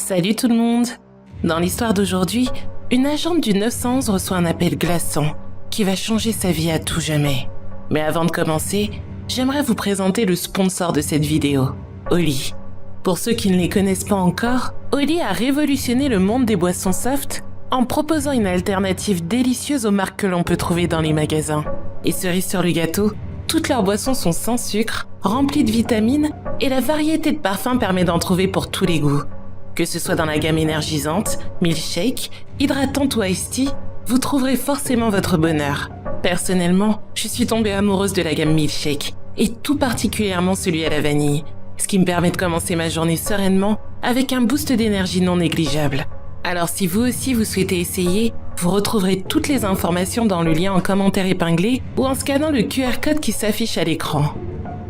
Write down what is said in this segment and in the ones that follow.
Salut tout le monde! Dans l'histoire d'aujourd'hui, une agente du 911 reçoit un appel glaçant qui va changer sa vie à tout jamais. Mais avant de commencer, j'aimerais vous présenter le sponsor de cette vidéo, Oli. Pour ceux qui ne les connaissent pas encore, Oli a révolutionné le monde des boissons soft en proposant une alternative délicieuse aux marques que l'on peut trouver dans les magasins. Et cerise sur le gâteau, toutes leurs boissons sont sans sucre, remplies de vitamines et la variété de parfums permet d'en trouver pour tous les goûts. Que ce soit dans la gamme énergisante, milkshake, hydratante ou iced tea, vous trouverez forcément votre bonheur. Personnellement, je suis tombée amoureuse de la gamme milkshake, et tout particulièrement celui à la vanille, ce qui me permet de commencer ma journée sereinement avec un boost d'énergie non négligeable. Alors si vous aussi vous souhaitez essayer, vous retrouverez toutes les informations dans le lien en commentaire épinglé ou en scannant le QR code qui s'affiche à l'écran.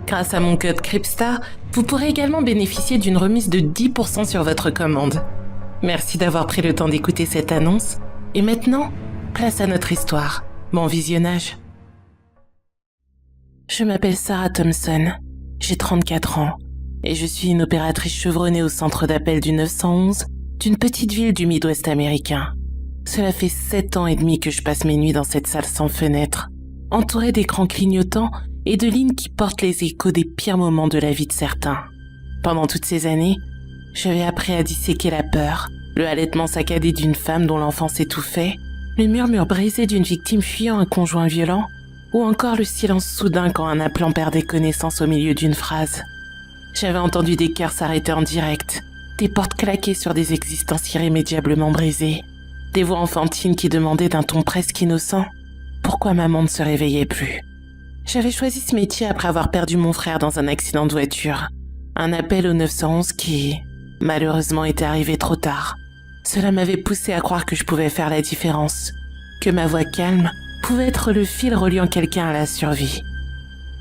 Grâce à mon code CRIPSTAR, vous pourrez également bénéficier d'une remise de 10% sur votre commande. Merci d'avoir pris le temps d'écouter cette annonce. Et maintenant, place à notre histoire. Bon visionnage. Je m'appelle Sarah Thompson, j'ai 34 ans et je suis une opératrice chevronnée au centre d'appel du 911 d'une petite ville du Midwest américain. Cela fait 7 ans et demi que je passe mes nuits dans cette salle sans fenêtre, entourée d'écrans clignotants et de lignes qui portent les échos des pires moments de la vie de certains. Pendant toutes ces années, j'avais appris à disséquer la peur, le halètement saccadé d'une femme dont l'enfant s'étouffait, le murmure brisé d'une victime fuyant un conjoint violent, ou encore le silence soudain quand un appelant perdait connaissance au milieu d'une phrase. J'avais entendu des cœurs s'arrêter en direct, des portes claquer sur des existences irrémédiablement brisées, des voix enfantines qui demandaient d'un ton presque innocent pourquoi maman ne se réveillait plus. J'avais choisi ce métier après avoir perdu mon frère dans un accident de voiture. Un appel au 911 qui, malheureusement, était arrivé trop tard. Cela m'avait poussé à croire que je pouvais faire la différence, que ma voix calme pouvait être le fil reliant quelqu'un à la survie.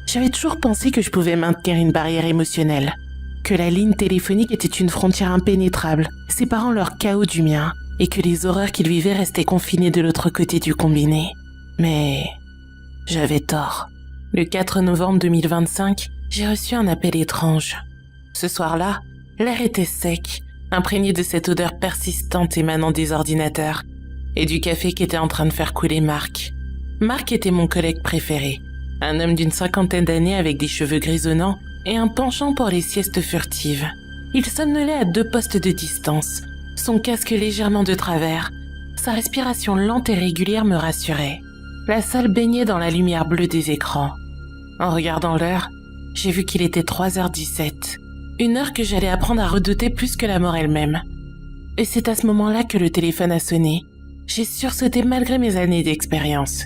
J'avais toujours pensé que je pouvais maintenir une barrière émotionnelle, que la ligne téléphonique était une frontière impénétrable, séparant leur chaos du mien, et que les horreurs qu'ils vivaient restaient confinées de l'autre côté du combiné. Mais j'avais tort. Le 4 novembre 2025, j'ai reçu un appel étrange. Ce soir-là, l'air était sec, imprégné de cette odeur persistante émanant des ordinateurs et du café qui était en train de faire couler Marc. Marc était mon collègue préféré, un homme d'une 50aine d'années avec des cheveux grisonnants et un penchant pour les siestes furtives. Il somnolait à 2 postes de distance, son casque légèrement de travers, sa respiration lente et régulière me rassurait. La salle baignait dans la lumière bleue des écrans. En regardant l'heure, j'ai vu qu'il était 3h17. Une heure que j'allais apprendre à redouter plus que la mort elle-même. Et c'est à ce moment-là que le téléphone a sonné. J'ai sursauté malgré mes années d'expérience.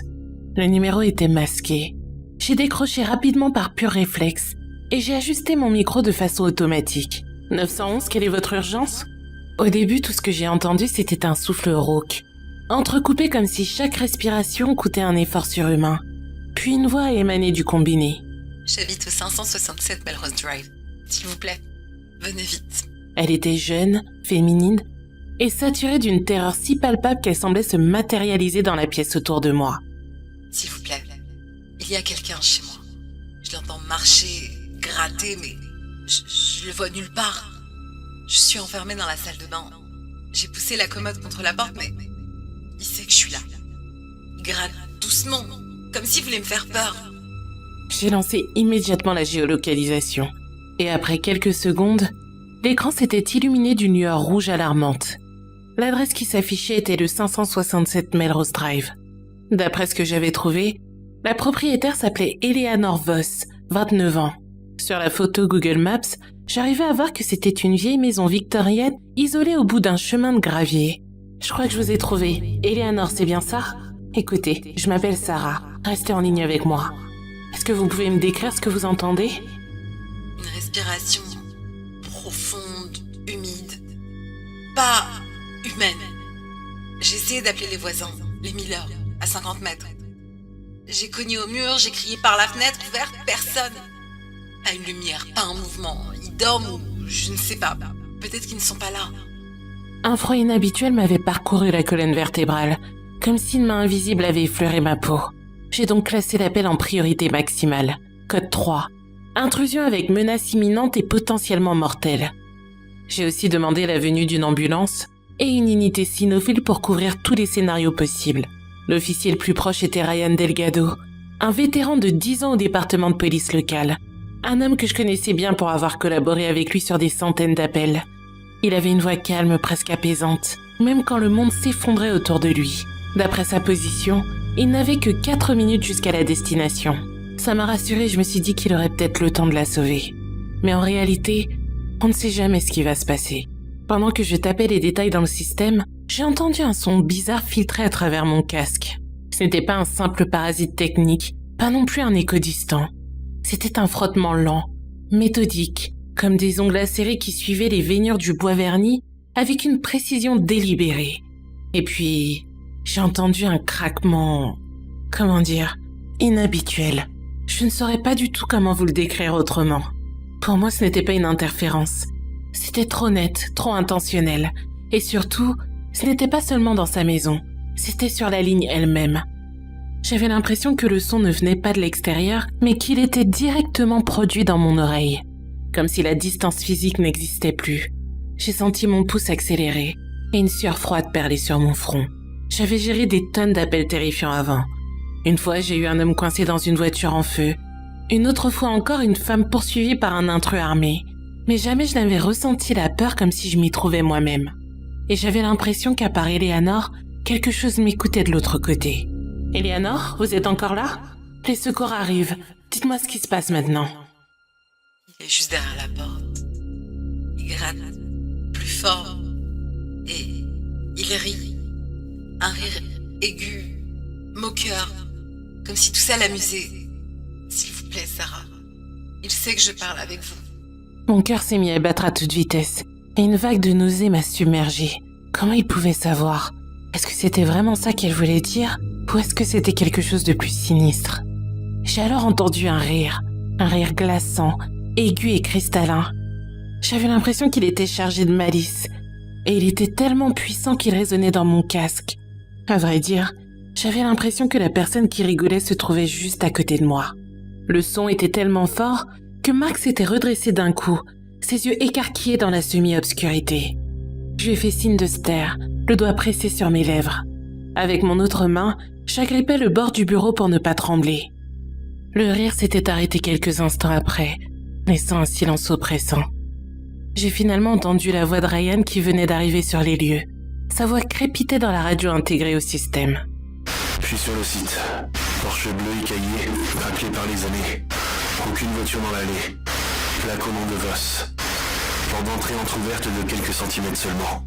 Le numéro était masqué. J'ai décroché rapidement par pur réflexe et j'ai ajusté mon micro de façon automatique. 911, quelle est votre urgence? Au début, tout ce que j'ai entendu, c'était un souffle rauque, entrecoupé comme si chaque respiration coûtait un effort surhumain. Puis une voix a émané du combiné. J'habite au 567 Melrose Drive. S'il vous plaît, venez vite. Elle était jeune, féminine, et saturée d'une terreur si palpable qu'elle semblait se matérialiser dans la pièce autour de moi. S'il vous plaît, il y a quelqu'un chez moi. Je l'entends marcher, gratter, mais je le vois nulle part. Je suis enfermée dans la salle de bain. J'ai poussé la commode contre la porte, mais il sait que je suis là. Il gratte doucement, comme s'il voulait me faire peur. J'ai lancé immédiatement la géolocalisation. Et après quelques secondes, l'écran s'était illuminé d'une lueur rouge alarmante. L'adresse qui s'affichait était le 567 Melrose Drive. D'après ce que j'avais trouvé, la propriétaire s'appelait Eleanor Voss, 29 ans. Sur la photo Google Maps, j'arrivais à voir que c'était une vieille maison victorienne isolée au bout d'un chemin de gravier. Je crois que je vous ai trouvé. Eleanor, c'est bien ça? Écoutez, je m'appelle Sarah. Restez en ligne avec moi. Est-ce que vous pouvez me décrire ce que vous entendez? Une respiration profonde, humide, pas humaine. J'ai essayé d'appeler les voisins, les Miller, à 50 mètres. J'ai cogné au mur, j'ai crié par la fenêtre, ouverte, personne. Pas une lumière, pas un mouvement. Ils dorment ou je ne sais pas. Peut-être qu'ils ne sont pas là. Un froid inhabituel m'avait parcouru la colonne vertébrale, comme si une main invisible avait effleuré ma peau. J'ai donc classé l'appel en priorité maximale. Code 3. Intrusion avec menace imminente et potentiellement mortelle. J'ai aussi demandé la venue d'une ambulance et une unité cynophile pour couvrir tous les scénarios possibles. L'officier le plus proche était Ryan Delgado, un vétéran de 10 ans au département de police local. Un homme que je connaissais bien pour avoir collaboré avec lui sur des centaines d'appels. Il avait une voix calme, presque apaisante, même quand le monde s'effondrait autour de lui. D'après sa position, il n'avait que 4 minutes jusqu'à la destination. Ça m'a rassurée, je me suis dit qu'il aurait peut-être le temps de la sauver. Mais en réalité, on ne sait jamais ce qui va se passer. Pendant que je tapais les détails dans le système, j'ai entendu un son bizarre filtrer à travers mon casque. Ce n'était pas un simple parasite technique, pas non plus un écho distant. C'était un frottement lent, méthodique, comme des ongles acérés qui suivaient les veinures du bois verni avec une précision délibérée. Et puis, j'ai entendu un craquement, inhabituel. Je ne saurais pas du tout comment vous le décrire autrement. Pour moi, ce n'était pas une interférence. C'était trop net, trop intentionnel. Et surtout, ce n'était pas seulement dans sa maison, c'était sur la ligne elle-même. J'avais l'impression que le son ne venait pas de l'extérieur, mais qu'il était directement produit dans mon oreille. Comme si la distance physique n'existait plus. J'ai senti mon pouce accélérer et une sueur froide perler sur mon front. J'avais géré des tonnes d'appels terrifiants avant. Une fois, j'ai eu un homme coincé dans une voiture en feu. Une autre fois encore, une femme poursuivie par un intrus armé. Mais jamais je n'avais ressenti la peur comme si je m'y trouvais moi-même. Et j'avais l'impression qu'à part Eleanor, quelque chose m'écoutait de l'autre côté. « Eleanor, vous êtes encore là ? Les secours arrivent. Dites-moi ce qui se passe maintenant. » Il est juste derrière la porte. Il gratte plus fort et il rit. Un rire aigu, moqueur, comme si tout ça l'amusait. S'il vous plaît, Sarah. Il sait que je parle avec vous. Mon cœur s'est mis à battre à toute vitesse et une vague de nausée m'a submergée. Comment il pouvait savoir ? Est-ce que c'était vraiment ça qu'elle voulait dire ou est-ce que c'était quelque chose de plus sinistre ? J'ai alors entendu un rire glaçant, aigu et cristallin. J'avais l'impression qu'il était chargé de malice et il était tellement puissant qu'il résonnait dans mon casque. À vrai dire, j'avais l'impression que la personne qui rigolait se trouvait juste à côté de moi. Le son était tellement fort que Mark s'était redressé d'un coup, ses yeux écarquillés dans la semi-obscurité. Je lui ai fait signe de se taire, le doigt pressé sur mes lèvres. Avec mon autre main, j'agrippais le bord du bureau pour ne pas trembler. Le rire s'était arrêté quelques instants après, laissant un silence oppressant. J'ai finalement entendu la voix de Ryan qui venait d'arriver sur les lieux. Sa voix crépitait dans la radio intégrée au système. Je suis sur le site. Porsche bleu écaillé, rappelé par les années. Aucune voiture dans l'allée. Plaque au nom de Voss. Porte d'entrée entrouverte de quelques centimètres seulement.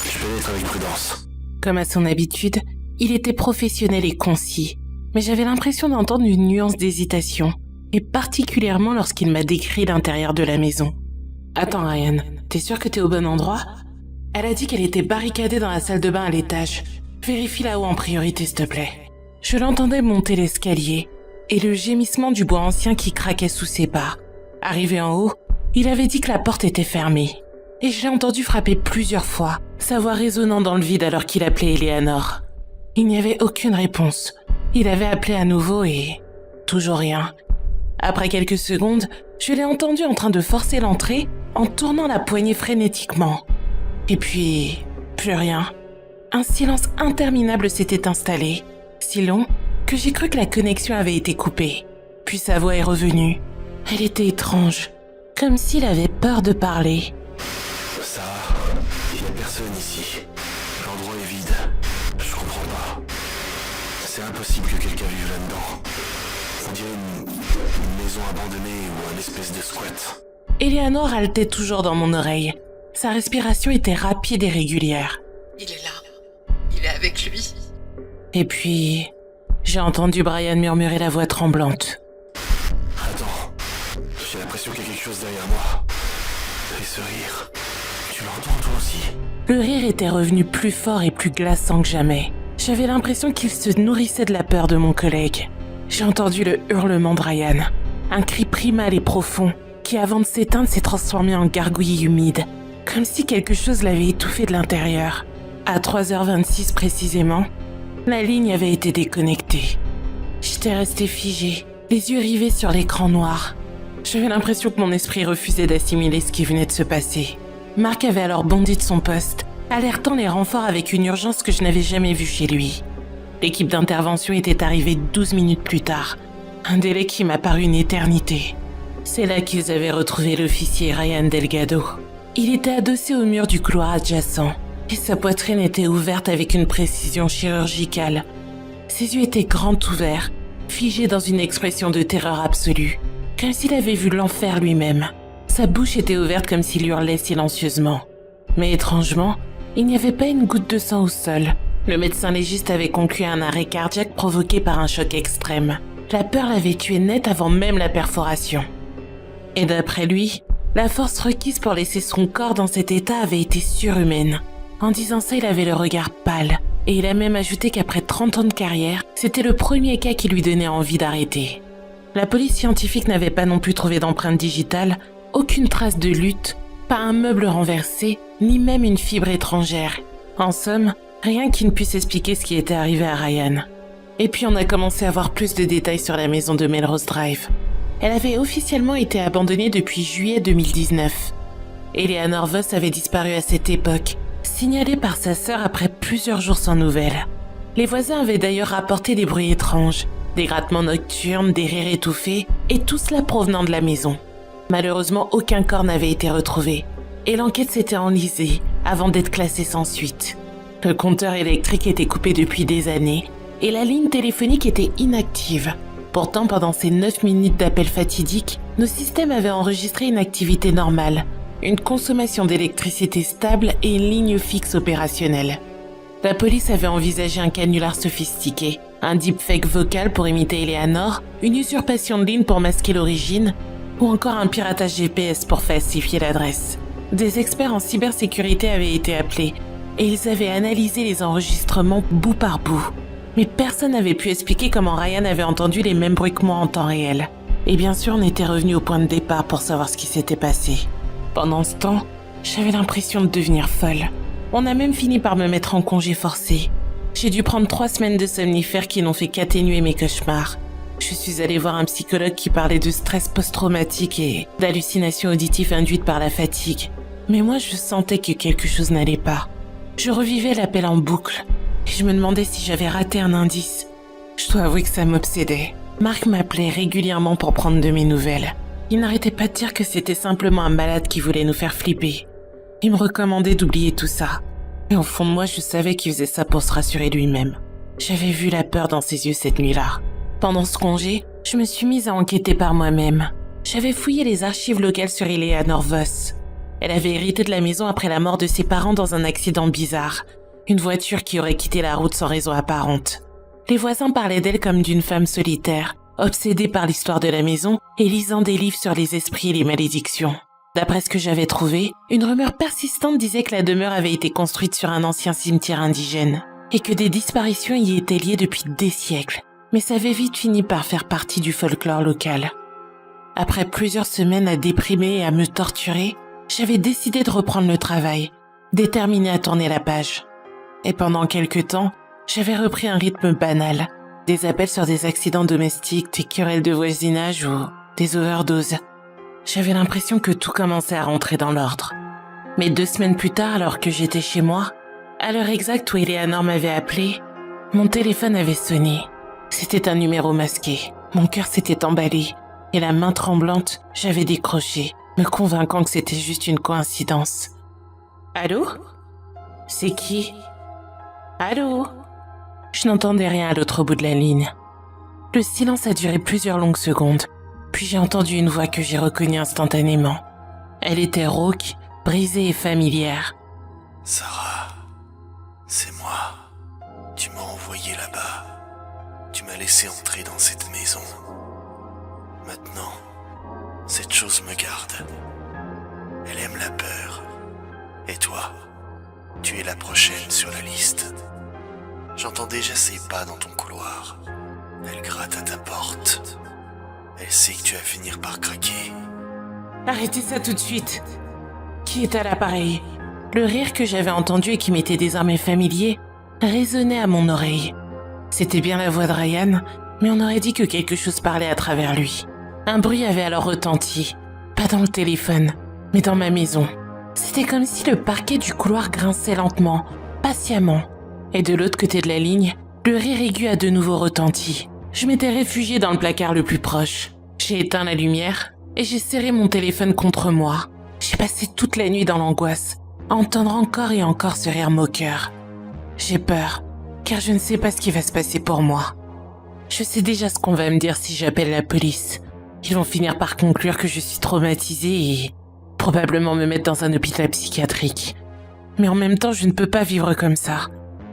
Je pénètre avec prudence. Comme à son habitude, il était professionnel et concis. Mais j'avais l'impression d'entendre une nuance d'hésitation. Et particulièrement lorsqu'il m'a décrit l'intérieur de la maison. « Attends Ryan, t'es sûr que t'es au bon endroit ? Elle a dit qu'elle était barricadée dans la salle de bain à l'étage. Vérifie là-haut en priorité s'il te plaît. » Je l'entendais monter l'escalier et le gémissement du bois ancien qui craquait sous ses pas. Arrivé en haut, il avait dit que la porte était fermée. Et je l'ai entendu frapper plusieurs fois, sa voix résonnant dans le vide alors qu'il appelait Eleanor. Il n'y avait aucune réponse. Il avait appelé à nouveau et... toujours rien. Après quelques secondes, je l'ai entendu en train de forcer l'entrée en tournant la poignée frénétiquement. Et puis, plus rien. Un silence interminable s'était installé, si long que j'ai cru que la connexion avait été coupée. Puis sa voix est revenue. Elle était étrange, comme s'il avait peur de parler. Ça, il n'y a personne ici. L'endroit est vide. Je comprends pas. C'est impossible que quelqu'un vive là-dedans. On dirait une maison abandonnée ou un espèce de squat. Eleanor haletait toujours dans mon oreille. Sa respiration était rapide et régulière. Il est là. Il est avec lui. Et puis, j'ai entendu Brian murmurer la voix tremblante. Attends, j'ai l'impression qu'il y a quelque chose derrière moi. Et ce rire, tu l'entends toi aussi ? Le rire était revenu plus fort et plus glaçant que jamais. J'avais l'impression qu'il se nourrissait de la peur de mon collègue. J'ai entendu le hurlement de Ryan, un cri primal et profond qui, avant de s'éteindre, s'est transformé en gargouillis humide, comme si quelque chose l'avait étouffé de l'intérieur. À 3h26 précisément, la ligne avait été déconnectée. J'étais restée figée, les yeux rivés sur l'écran noir. J'avais l'impression que mon esprit refusait d'assimiler ce qui venait de se passer. Mark avait alors bondi de son poste, alertant les renforts avec une urgence que je n'avais jamais vue chez lui. L'équipe d'intervention était arrivée 12 minutes plus tard, un délai qui m'a paru une éternité. C'est là qu'ils avaient retrouvé l'officier Ryan Delgado. Il était adossé au mur du couloir adjacent, et sa poitrine était ouverte avec une précision chirurgicale. Ses yeux étaient grands ouverts, figés dans une expression de terreur absolue, comme s'il avait vu l'enfer lui-même. Sa bouche était ouverte comme s'il hurlait silencieusement. Mais étrangement, il n'y avait pas une goutte de sang au sol. Le médecin légiste avait conclu à un arrêt cardiaque provoqué par un choc extrême. La peur l'avait tué net avant même la perforation. Et d'après lui, la force requise pour laisser son corps dans cet état avait été surhumaine. En disant ça, il avait le regard pâle, et il a même ajouté qu'après 30 ans de carrière, c'était le premier cas qui lui donnait envie d'arrêter. La police scientifique n'avait pas non plus trouvé d'empreinte digitale, aucune trace de lutte, pas un meuble renversé, ni même une fibre étrangère. En somme, rien qui ne puisse expliquer ce qui était arrivé à Ryan. Et puis on a commencé à avoir plus de détails sur la maison de Melrose Drive. Elle avait officiellement été abandonnée depuis juillet 2019. Eleanor Voss avait disparu à cette époque, signalée par sa sœur après plusieurs jours sans nouvelles. Les voisins avaient d'ailleurs rapporté des bruits étranges, des grattements nocturnes, des rires étouffés, et tout cela provenant de la maison. Malheureusement, aucun corps n'avait été retrouvé, et l'enquête s'était enlisée avant d'être classée sans suite. Le compteur électrique était coupé depuis des années, et la ligne téléphonique était inactive. Pourtant, pendant ces 9 minutes d'appel fatidique, nos systèmes avaient enregistré une activité normale, une consommation d'électricité stable et une ligne fixe opérationnelle. La police avait envisagé un canular sophistiqué, un deepfake vocal pour imiter Eleanor, une usurpation de ligne pour masquer l'origine, ou encore un piratage GPS pour falsifier l'adresse. Des experts en cybersécurité avaient été appelés, et ils avaient analysé les enregistrements bout par bout. Mais personne n'avait pu expliquer comment Ryan avait entendu les mêmes bruits que moi en temps réel. Et bien sûr, on était revenu au point de départ pour savoir ce qui s'était passé. Pendant ce temps, j'avais l'impression de devenir folle. On a même fini par me mettre en congé forcé. J'ai dû prendre 3 semaines de somnifères qui n'ont fait qu'atténuer mes cauchemars. Je suis allée voir un psychologue qui parlait de stress post-traumatique et d'hallucinations auditives induites par la fatigue. Mais moi, je sentais que quelque chose n'allait pas. Je revivais l'appel en boucle et je me demandais si j'avais raté un indice. Je dois avouer que ça m'obsédait. Mark m'appelait régulièrement pour prendre de mes nouvelles. Il n'arrêtait pas de dire que c'était simplement un malade qui voulait nous faire flipper. Il me recommandait d'oublier tout ça. Mais au fond de moi, je savais qu'il faisait ça pour se rassurer lui-même. J'avais vu la peur dans ses yeux cette nuit-là. Pendant ce congé, je me suis mise à enquêter par moi-même. J'avais fouillé les archives locales sur Eleanor Voss. Elle avait hérité de la maison après la mort de ses parents dans un accident bizarre. Une voiture qui aurait quitté la route sans raison apparente. Les voisins parlaient d'elle comme d'une femme solitaire, obsédée par l'histoire de la maison et lisant des livres sur les esprits et les malédictions. D'après ce que j'avais trouvé, une rumeur persistante disait que la demeure avait été construite sur un ancien cimetière indigène et que des disparitions y étaient liées depuis des siècles. Mais ça avait vite fini par faire partie du folklore local. Après plusieurs semaines à déprimer et à me torturer, j'avais décidé de reprendre le travail, déterminée à tourner la page. Et pendant quelques temps, j'avais repris un rythme banal, des appels sur des accidents domestiques, des querelles de voisinage ou des overdoses. J'avais l'impression que tout commençait à rentrer dans l'ordre. Mais 2 semaines plus tard, alors que j'étais chez moi, à l'heure exacte où Eleanor m'avait appelé, mon téléphone avait sonné. C'était un numéro masqué. Mon cœur s'était emballé et la main tremblante, j'avais décroché, me convainquant que c'était juste une coïncidence. Allô? C'est qui? Allô? Je n'entendais rien à l'autre bout de la ligne. Le silence a duré plusieurs longues secondes, puis j'ai entendu une voix que j'ai reconnue instantanément. Elle était rauque, brisée et familière. Sarah, c'est moi. Tu m'as envoyé là-bas. Tu m'as laissé entrer dans cette maison. Maintenant, cette chose me garde. Elle aime la peur. Et toi, tu es la prochaine sur la liste. J'entends déjà ses pas dans ton couloir. Elle gratte à ta porte. Elle sait que tu vas finir par craquer. Arrêtez ça tout de suite. Qui est à l'appareil? Le rire que j'avais entendu et qui m'était désormais familier résonnait à mon oreille. C'était bien la voix de Ryan, mais on aurait dit que quelque chose parlait à travers lui. Un bruit avait alors retenti, pas dans le téléphone, mais dans ma maison. C'était comme si le parquet du couloir grinçait lentement, patiemment. Et de l'autre côté de la ligne, le rire aigu a de nouveau retenti. Je m'étais réfugiée dans le placard le plus proche. J'ai éteint la lumière et j'ai serré mon téléphone contre moi. J'ai passé toute la nuit dans l'angoisse, à entendre encore et encore ce rire moqueur. J'ai peur, car je ne sais pas ce qui va se passer pour moi. Je sais déjà ce qu'on va me dire si j'appelle la police. Ils vont finir par conclure que je suis traumatisée et probablement me mettre dans un hôpital psychiatrique. Mais en même temps, je ne peux pas vivre comme ça,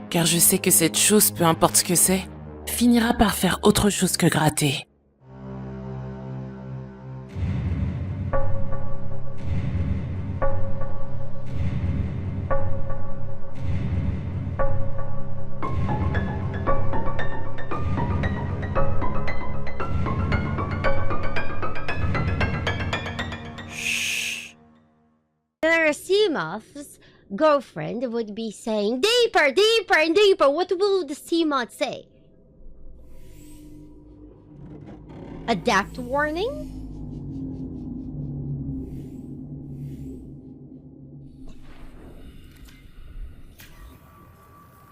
car je sais que cette chose, peu importe ce que c'est, finira par faire autre chose que gratter. Seamoth's girlfriend would be saying, "Deeper, deeper, and deeper." What will the Seamoth say? A depth warning?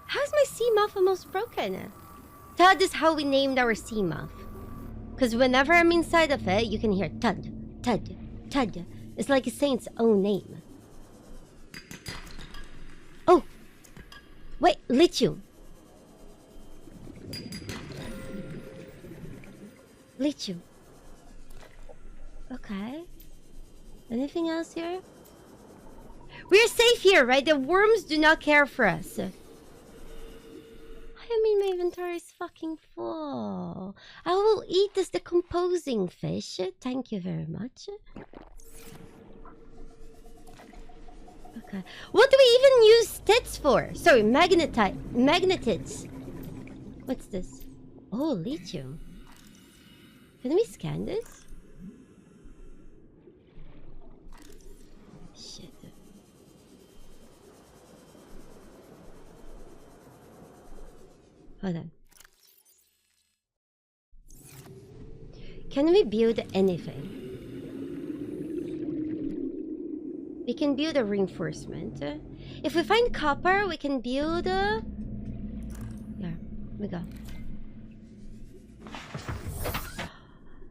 How's my Seamoth almost broken? Thud is how we named our Seamoth. Because whenever I'm inside of it, you can hear thud, thud, thud. It's like it's saying its own name. Oh! Wait, lithium. Lithium. Okay. Anything else here? We're safe here, right? The worms do not care for us. I mean, my inventory is fucking full. I will eat this decomposing fish. Thank you very much. Okay. What do we even use tits for? Sorry, magnetites. What's this? Oh, lithium. Can we scan this? Shit. Hold on. Can we build anything? We can build a reinforcement. If we find copper, we can build a... There we go.